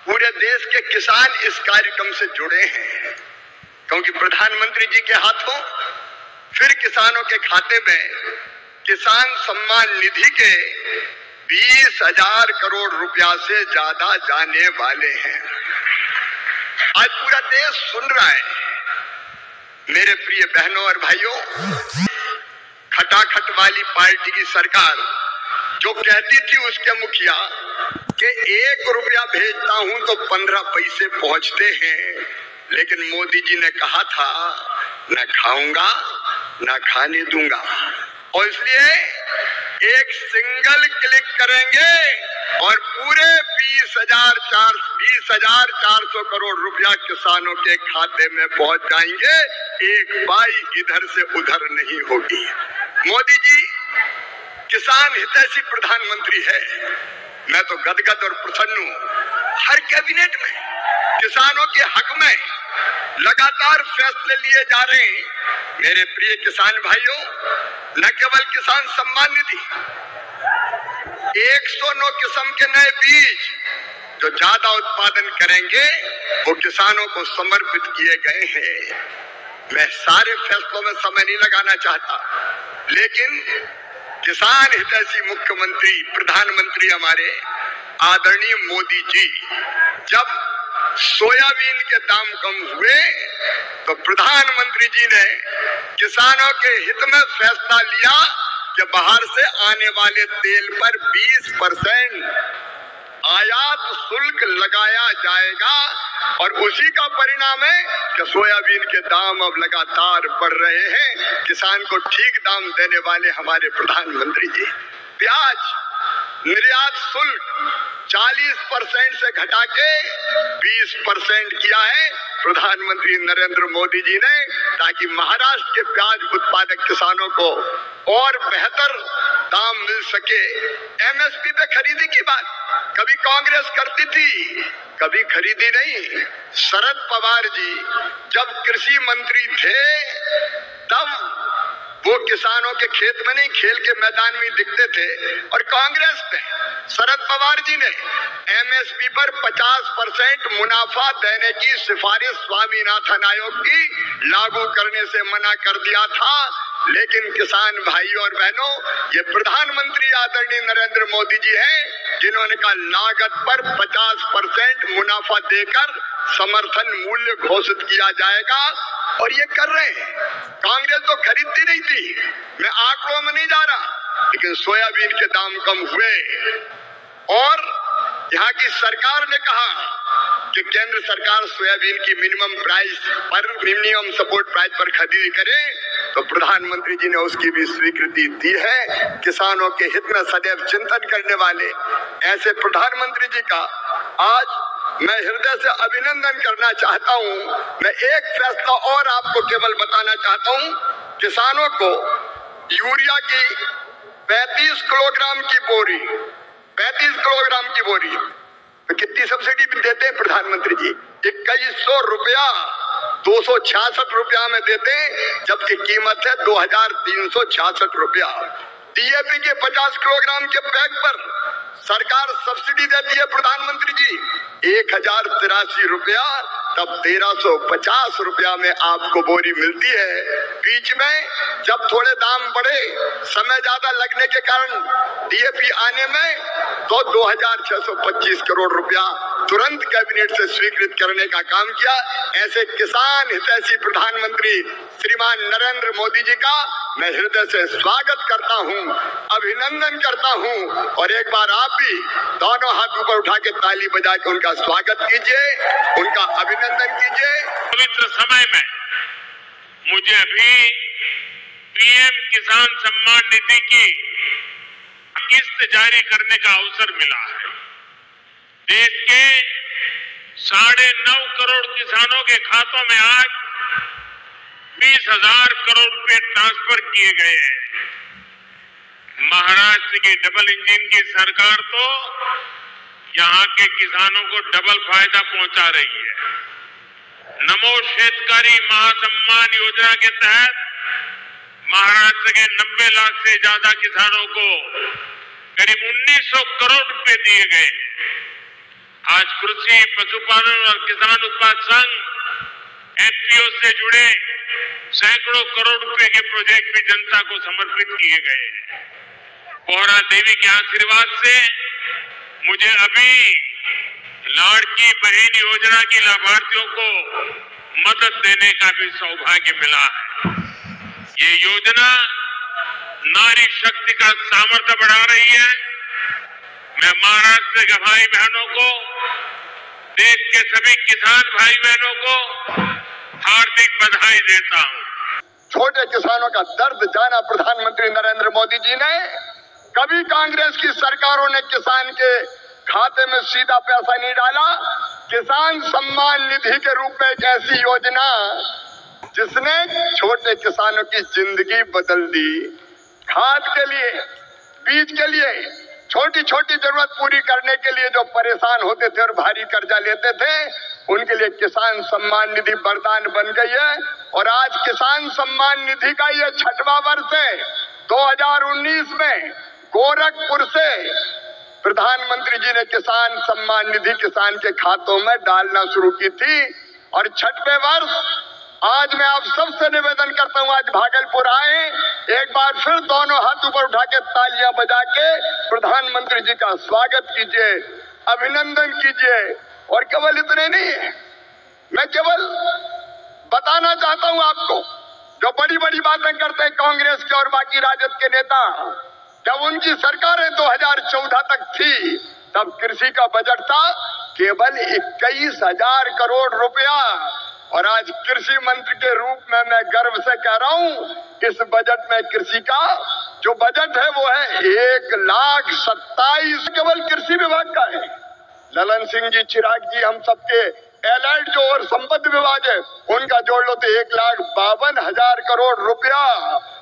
पूरे देश के किसान इस कार्यक्रम से जुड़े हैं, क्योंकि प्रधानमंत्री जी के हाथों फिर किसानों के खाते में किसान सम्मान निधि के 20,000 करोड़ रुपया से ज्यादा जाने वाले हैं। आज पूरा देश सुन रहा है। मेरे प्रिय बहनों और भाइयों, खटाखट वाली पार्टी की सरकार जो कहती थी उसके मुखिया कि 1 रुपया भेजता हूं तो 15 पैसे पहुंचते हैं, लेकिन मोदी जी ने कहा था न खाऊंगा न खाने दूंगा, और इसलिए एक सिंगल क्लिक करेंगे और पूरे 20,400 करोड़ रुपया किसानों के खाते में पहुंच जाएंगे। एक पाई इधर से उधर नहीं होगी। मोदी जी किसान हितैषी प्रधानमंत्री है। मैं तो गदगद और प्रसन्न हूं। हर कैबिनेट में किसानों के हक में लगातार फैसले लिए जा रहे हैं। मेरे प्रिय किसान भाइयों, न केवल किसान सम्मान निधि, 109 किस्म के नए बीज जो ज्यादा उत्पादन करेंगे वो किसानों को समर्पित किए गए हैं। मैं सारे फैसलों में समय नहीं लगाना चाहता, लेकिन किसान हितैषी मुख्यमंत्री प्रधानमंत्री हमारे आदरणीय मोदी जी जब सोयाबीन के दाम कम हुए तो प्रधानमंत्री जी ने किसानों के हित में फैसला लिया कि बाहर से आने वाले तेल पर 20% आयात शुल्क लगाया जाएगा, और उसी का परिणाम है कि सोयाबीन के दाम अब लगातार बढ़ रहे हैं। किसान को ठीक दाम देने वाले हमारे प्रधानमंत्री जी। प्याज निर्यात शुल्क 40% से घटा के 20% किया है प्रधानमंत्री नरेंद्र मोदी जी ने, ताकि महाराष्ट्र के प्याज उत्पादक किसानों को और बेहतर दाम मिल सके। एमएसपी पे खरीदी की बात कभी कांग्रेस करती थी, कभी खरीदी नहीं। शरद पवार जी जब कृषि मंत्री थे तब वो किसानों के खेत में नहीं, खेल के मैदान में दिखते थे, और कांग्रेस ने शरद पवार जी ने एमएसपी पर 50% मुनाफा देने की सिफारिश स्वामीनाथन आयोग की लागू करने से मना कर दिया था। लेकिन किसान भाइयों और बहनों, ये प्रधानमंत्री आदरणीय नरेंद्र मोदी जी हैं जिन्होंने कहा लागत पर 50% मुनाफा देकर समर्थन मूल्य घोषित किया जाएगा, और ये कर रहे हैं। कांग्रेस तो खरीदती नहीं थी, मैं आंकड़ों में नहीं जा रहा, लेकिन सोयाबीन के दाम कम हुए और यहाँ की सरकार ने कहा कि केंद्र सरकार सोयाबीन की मिनिमम सपोर्ट प्राइस पर खरीदी करे, तो प्रधानमंत्री जी ने उसकी भी स्वीकृति दी है। किसानों के हित में सदैव चिंतन करने वाले ऐसे प्रधानमंत्री जी का आज मैं हृदय से अभिनंदन करना चाहता हूं। मैं एक फैसला और आपको केवल बताना चाहता हूं, किसानों को यूरिया की 35 किलोग्राम की बोरी तो कितनी सब्सिडी देते हैं प्रधानमंत्री जी? 2100 रुपया 266 रुपया में देते हैं, जबकि कीमत है 2366 रुपया। डीएपी के 50 किलोग्राम के बैग पर सरकार सब्सिडी देती है प्रधानमंत्री जी 1083 रुपया, तब 1350 रुपया में आपको बोरी मिलती है। बीच में जब थोड़े दाम बढ़े, समय ज्यादा लगने के कारण डीएपी आने में, तो 2625 करोड़ रुपया तुरंत कैबिनेट से स्वीकृत करने का काम किया। ऐसे किसान हितैषी प्रधानमंत्री श्रीमान नरेंद्र मोदी जी का मैं हृदय से स्वागत करता हूं, अभिनंदन करता हूं, और एक बार आप भी दोनों हाथ ऊपर उठा के ताली बजा के उनका स्वागत कीजिए, उनका अभिनंदन कीजिए। पवित्र समय में मुझे अभी पीएम किसान सम्मान निधि की किस्त जारी करने का अवसर मिला है। देश के 9.5 करोड़ किसानों के खातों में आज 20,000 करोड़ रुपए ट्रांसफर किए गए हैं। महाराष्ट्र की डबल इंजन की सरकार तो यहाँ के किसानों को डबल फायदा पहुंचा रही है। नमो शेतकारी महासम्मान योजना के तहत महाराष्ट्र के 90 लाख से ज्यादा किसानों को करीब 1900 करोड़ रुपए दिए गए। आज आज कृषि, पशुपालन और किसान उत्पाद संघ, एफपीओ से जुड़े सैकड़ों करोड़ रुपए के प्रोजेक्ट भी जनता को समर्पित किए गए हैं। कोहरा देवी के आशीर्वाद से मुझे अभी लाड़की बहन योजना की लाभार्थियों को मदद देने का भी सौभाग्य मिला है। ये योजना नारी शक्ति का सामर्थ्य बढ़ा रही है। मैं महाराष्ट्र के भाई बहनों को, देश के सभी किसान भाई बहनों को हार्दिक बधाई देता हूं। छोटे किसानों का दर्द जाना प्रधानमंत्री नरेंद्र मोदी जी ने। कभी कांग्रेस की सरकारों ने किसान के खाते में सीधा पैसा नहीं डाला। किसान सम्मान निधि के रूप में एक ऐसी योजना जिसने छोटे किसानों की जिंदगी बदल दी। खाद के लिए, बीज के लिए, छोटी छोटी जरूरत पूरी करने के लिए जो परेशान होते थे और भारी कर्जा लेते थे, उनके लिए किसान सम्मान निधि वरदान बन गई है। और आज किसान सम्मान निधि का ये 6वां वर्ष है। 2019 में गोरखपुर से प्रधानमंत्री जी ने किसान सम्मान निधि किसान के खातों में डालना शुरू की थी। और 6वें वर्ष आज मैं आप सबसे निवेदन करता हूं, आज भागलपुर आए, एक बार फिर दोनों हाथ ऊपर उठा के तालियां बजा के प्रधानमंत्री जी का स्वागत कीजिए, अभिनंदन कीजिए। और केवल इतने नहीं है, मैं केवल बताना चाहता हूं आपको, जो बड़ी बड़ी बातें करते हैं कांग्रेस के और बाकी राजद के नेता, जब उनकी सरकारें 2014 तक थी, तब कृषि का बजट था केवल 21,000 करोड़ रुपया। और आज कृषि मंत्री के रूप में मैं गर्व से कह रहा हूं, इस बजट में कृषि का जो बजट है वो है 1,27,000 केवल कृषि विभाग का है। ललन सिंह जी, चिराग जी, हम सबके एलाइड जो और संबद्ध विभाग है, उनका जोड़ लो तो 1,52,000 करोड़ रुपया।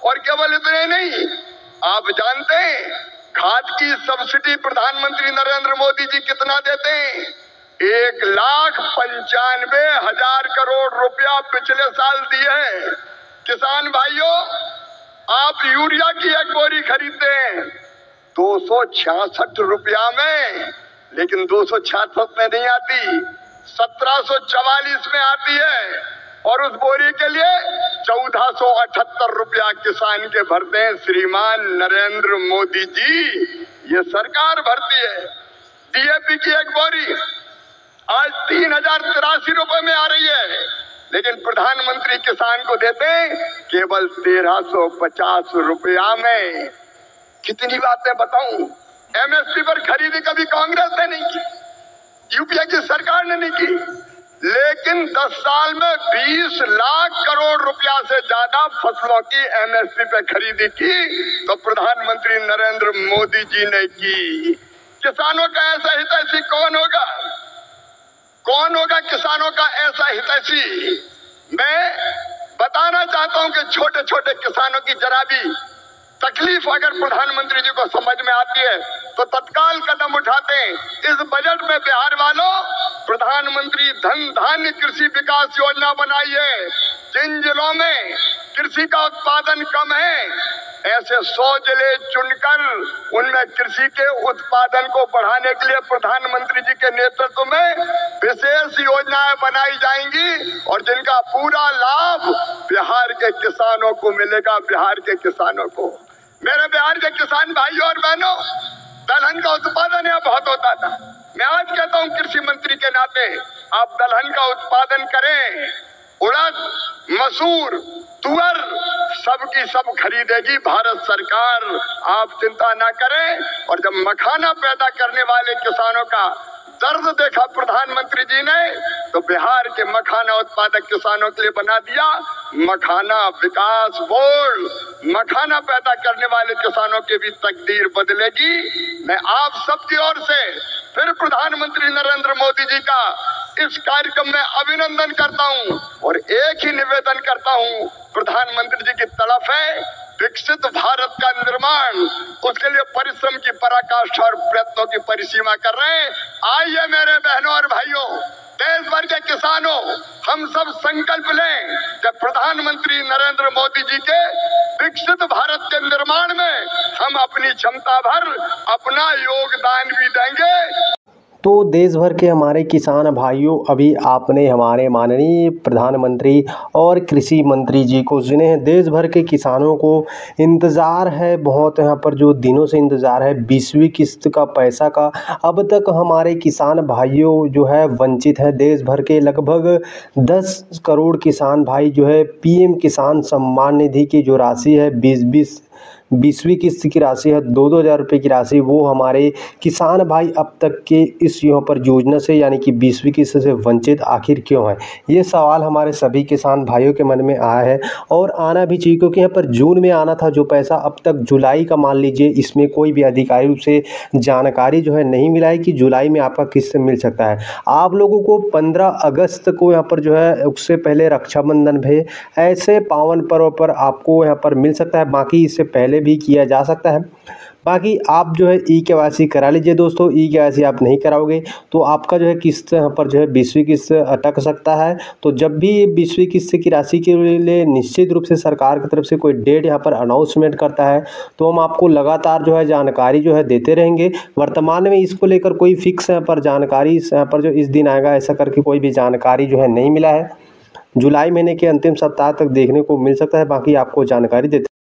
और केवल इतने नहीं, आप जानते हैं खाद की सब्सिडी प्रधानमंत्री नरेंद्र मोदी जी कितना देते हैं? 1,95,000 करोड़ रुपया पिछले साल दिए हैं। किसान भाइयों, आप यूरिया की एक बोरी खरीदते हैं 266 रुपया में, लेकिन 266 में नहीं आती, 1744 में आती है। और उस बोरी के लिए 1478 रुपया किसान के भरते हैं श्रीमान नरेंद्र मोदी जी, ये सरकार भरती है। डीएपी की एक बोरी आज 3,083 रुपए में आ रही है, लेकिन प्रधानमंत्री किसान को देते हैं केवल 1,350 रुपया में। कितनी बातें बताऊं, एमएसपी पर खरीदी कभी कांग्रेस ने नहीं की, यूपीए की सरकार ने नहीं की, लेकिन 10 साल में 20 लाख करोड़ रुपया से ज्यादा फसलों की एमएसपी पे खरीदी की तो प्रधानमंत्री नरेंद्र मोदी जी ने की। किसानों का ऐसा हितैषी कौन होगा? कौन होगा किसानों का ऐसा हितैषी? मैं बताना चाहता हूं कि छोटे छोटे किसानों की जरा भी तकलीफ अगर प्रधानमंत्री जी को समझ में आती है तो तत्काल कदम उठाते हैं। इस बजट में बिहार वालों प्रधानमंत्री धन धान्य कृषि विकास योजना बनाई है। जिन जिलों में कृषि का उत्पादन कम है, ऐसे 100 जिले चुनकर उनमें कृषि के उत्पादन को बढ़ाने के लिए प्रधानमंत्री जी के नेतृत्व में विशेष योजनाएं बनाई जाएंगी और जिनका पूरा लाभ बिहार के किसानों को मिलेगा। बिहार के किसानों को, मेरे बिहार के किसान भाइयों और बहनों, दलहन का उत्पादन यहाँ बहुत होता था। मैं आज कहता हूँ कृषि मंत्री के नाते, आप दलहन का उत्पादन करें। उड़द, मसूर, तुअर सबकी सब खरीदेगी भारत सरकार, आप चिंता ना करें। और जब मखाना पैदा करने वाले किसानों का दर्द देखा प्रधानमंत्री जी ने, तो बिहार के मखाना उत्पादक किसानों के लिए बना दिया मखाना विकास बोर्ड। मखाना पैदा करने वाले किसानों की भी तकदीर बदलेगी। मैं आप सबकी ओर से फिर प्रधानमंत्री नरेंद्र मोदी जी का इस कार्यक्रम में अभिनंदन करता हूं और एक ही निवेदन करता हूं, प्रधानमंत्री जी की तरफ है विकसित भारत का निर्माण, उसके लिए परिश्रम की पराकाष्ठा और प्रयत्नों की परिसीमा कर रहे हैं। आइए मेरे बहनों और भाइयों, देश भर के किसानों, हम सब संकल्प लें कि प्रधानमंत्री नरेंद्र मोदी जी के विकसित भारत के निर्माण में हम अपनी क्षमता भर अपना योगदान भी देंगे। तो देश भर के हमारे किसान भाइयों, अभी आपने हमारे माननीय प्रधानमंत्री और कृषि मंत्री जी को सुने हैं। देश भर के किसानों को इंतज़ार है, बहुत यहाँ पर जो दिनों से इंतज़ार है 20वीं किस्त का पैसा का। अब तक हमारे किसान भाइयों जो है वंचित हैं। देश भर के लगभग 10 करोड़ किसान भाई जो है पीएम किसान सम्मान निधि की जो राशि है 20वीं किस्त की राशि है 2-2 हज़ार रुपये की राशि, वो हमारे किसान भाई अब तक के इस यहाँ पर योजना से यानी कि 20वीं किस्त से वंचित आखिर क्यों है? ये सवाल हमारे सभी किसान भाइयों के मन में आया है और आना भी चाहिए, क्योंकि यहाँ पर जून में आना था जो पैसा, अब तक जुलाई का मान लीजिए, इसमें कोई भी अधिकारी से जानकारी जो है नहीं मिला है कि जुलाई में आपका किस्त मिल सकता है। आप लोगों को 15 अगस्त को यहाँ पर जो है उससे पहले रक्षाबंधन भी, ऐसे पावन पर्व पर आपको यहाँ पर मिल सकता है। बाकी इससे पहले भी किया जा सकता है। बाकी आप जो है ई-केवाईसी करा लीजिए दोस्तों। ई-केवाईसी आप नहीं कराओगे तो आपका जो है किस्त यहाँ पर जो है 20वीं किस्त अटक सकता है। तो जब भी 20वीं किस्त की राशि के लिए निश्चित रूप से सरकार की तरफ से कोई डेट यहाँ पर अनाउंसमेंट करता है तो हम आपको लगातार जो है जानकारी जो है देते रहेंगे। वर्तमान में इसको लेकर कोई फिक्स यहाँ पर जानकारी यहाँ पर जो इस दिन आएगा ऐसा करके कोई भी जानकारी जो है नहीं मिला है। जुलाई महीने के अंतिम सप्ताह तक देखने को मिल सकता है, बाकी आपको जानकारी देते